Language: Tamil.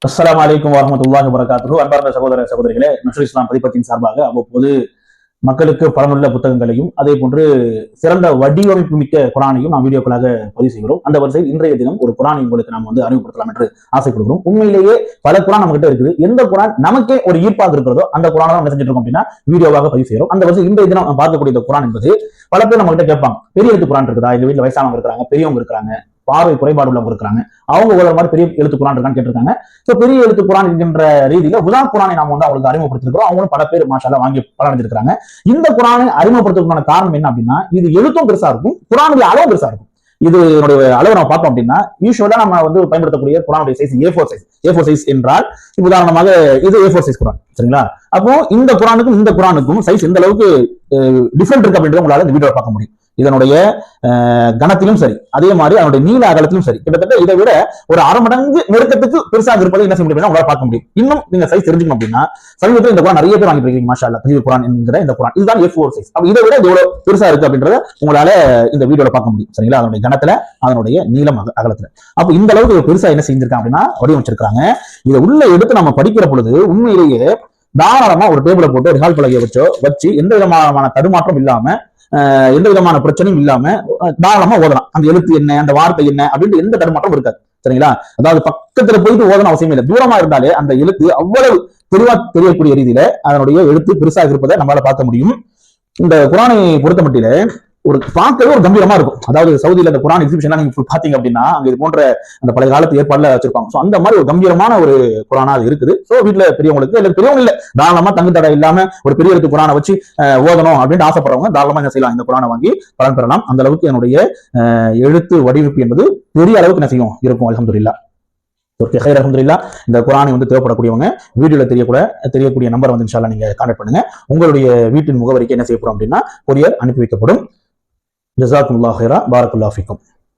அஸ்ஸலாமு அலைக்கும் வரஹ்மத்துல்லாஹி வபரகாத்துஹு. அன்பார்ந்த சகோதர சகோதரிகளே, நஸ்ருல் இஸ்லாம் பதிப்பகத்தின் சார்பாக அவ்வப்போது மக்களுக்கு பலனுள்ள புத்தகங்களையும் அதே போன்று சிறந்த வடிவமைப்பு மிக்க குரானையும் நாம் வீடியோக்களாக பதிவு செய்கிறோம். அந்த வரிசையில் இன்றைய தினம் ஒரு குரானை உங்களுக்கு நாம் அறிமுகப்படுத்தலாம் என்று ஆசைப்படுகிறோம். உண்மையிலேயே பல குரான் நம்ம கிட்ட இருக்குது. எந்த குரான் நமக்கே ஒரு ஈர்ப்பாக இருக்கிறதோ அந்த குரானை நம்ம செஞ்சுட்டு இருக்கோம் அப்படின்னா வீடியோவாக பதிவு செய்கிறோம். அந்த வரிசையில் இன்றைய தினம் பார்க்கக்கூடிய இந்த குரான் என்பது பல பேர் நம்ம கிட்ட கேட்பாங்க, பெரிய எழுத்து குரான் இருக்குதா, எங்க வீட்டுல வயசானவங்க இருக்கிறாங்க, பெரியவங்க இருக்கிறாங்க, பார்வை குறைபாடு உள்ளவங்க இருக்கிறாங்க, அவங்க ஒரு மாதிரி பெரிய எழுத்து குரான் இருக்கான்னு கேட்டிருக்காங்க. சோ பெரிய எழுத்து குரான் என்கின்ற ரீதியில உதான் குரானை நாம அவங்களுக்கு அறிமுகப்படுத்திருக்கிறோம். அவங்களும் பல பேர் மாஷால்லா வாங்கி பலனடைஞ்சிருக்காங்க. இந்த குரானை அறிமுகப்படுத்துவதற்கான காரணம் என்ன அப்படின்னா, இது எழுத்தும் பெருசா இருக்கும், குரானுடைய அளவும் பெருசா இருக்கும். இது அளவு நம்ம பார்த்தோம் அப்படின்னா யூஸ்வலா நம்ம பயன்படுத்தக்கூடிய குரானுடைய சைஸ் A4 சைஸ் என்றால் உதாரணமாக இது A4 சைஸ் குரான், சரிங்களா? அப்போ இந்த குரானுக்கும் சைஸ் எந்த அளவுக்கு டிஃபரெண்ட் இருக்கு அப்படின்றத உங்களால இந்த வீடியோவை பார்க்க முடியும். இதனுடைய கனத்திலும் சரி, அதே மாதிரி அதனுடைய நீள அகலத்திலும் சரி, கிட்டத்தட்ட இதை விட ஒரு 1/2 மடங்கு நெருக்கத்துக்கு பெருசாக இருப்பதை என்ன செய்ய முடியும் உங்களால பார்க்க முடியும். இன்னும் நீங்க சைஸ் தெரிஞ்சுக்கணும் அப்படின்னா சமீபத்தில் இந்த குரான் நிறைய பேர் வாங்கிட்டு இருக்கீங்க மாஷா அல்லாஹ். தஹ்வீர் குரான் என்கிற இந்த குரான் இதுதான் A4 சைஸ். அப்ப இதை விட எவ்வளவு பெருசா இருக்கு அப்படின்றத உங்களால இந்த வீடியோல பார்க்க முடியும், சரிங்களா? அதனுடைய கனத்துல, அதனுடைய நீளம், அகலத்துல. அப்ப இந்த அளவுக்கு பெருசா என்ன செஞ்சிருக்காங்க அப்படின்னா வடிவமைச்சிருக்காங்க. இதை உள்ள எடுத்து நம்ம படிக்கிற பொழுது உண்மையிலேயே தாராளமா ஒரு டேபிள போட்டு ஒரு ஹால் பலகையை வச்சு எந்த விதமான தடுமாற்றம் இல்லாம எந்த விதமான பிரச்சனையும் இல்லாம தாராளமா ஓதலாம். அந்த எழுத்து என்ன, அந்த வார்த்தை என்ன அப்படின்ட்டு எந்த தடுமாற்றம் இருக்காது, சரிங்களா? அதாவது பக்கத்துல போயிட்டு ஓதணும் அவசியம் இல்லை. தூரமா இருந்தாலே அந்த எழுத்து அவ்வளவு தெளிவா தெரியக்கூடிய ரீதியில அதனுடைய எழுத்து பெருசாக இருப்பதை நம்மளால பார்க்க முடியும். இந்த குரானை பொறுத்த மட்டில ஒரு பார்க்கவே ஒரு கம்பீரமா இருக்கும். அதாவது சவுதியில அந்த குரான் எக்ஸிபிஷன் நீங்க பாத்தீங்க அப்படின்னா அங்க இது போன்ற அந்த பழைய காலத்து ஏற்பாடுல வச்சிருப்பாங்க. சோ அந்த மாதிரி ஒரு கம்பீரமான ஒரு குரானா அது இருக்குது. சோ வீட்டுல பெரியவங்களுக்கு இல்ல பெரியவங்க இல்ல தாராளமா தங்கு தடை இல்லாம ஒரு பெரிய எழுத்து குரானை வச்சு ஓதணும் அப்படின்னு ஆசைப்படுறவங்க தாராளமா என்ன செய்யலாம், இந்த குரானை வாங்கி பலன் பெறலாம். அந்த அளவுக்கு என்னுடைய எழுத்து வடிவமைப்பு என்பது பெரிய அளவுக்கு என்ன செய்யும் இருக்கும். அல்ஹம்துலில்லாஹ். அல்ஹம்துலில்லாஹ். இந்த குரானை தேவைப்படக்கூடியவங்க வீடியோல தெரியக்கூடிய நம்பர் இன்ஷா அல்லாஹ் நீங்க கான்டாக்ட் பண்ணுங்க. உங்களுடைய வீட்டின் முகவரிக்கு என்ன செய்யப்படும் அப்படின்னா கொரியர் அனுப்பி வைக்கப்படும். ஜஸாக்குமுல்லாஹ் ஹைரா, பாரக்குல்லாஹ் ஃபீக்கும்.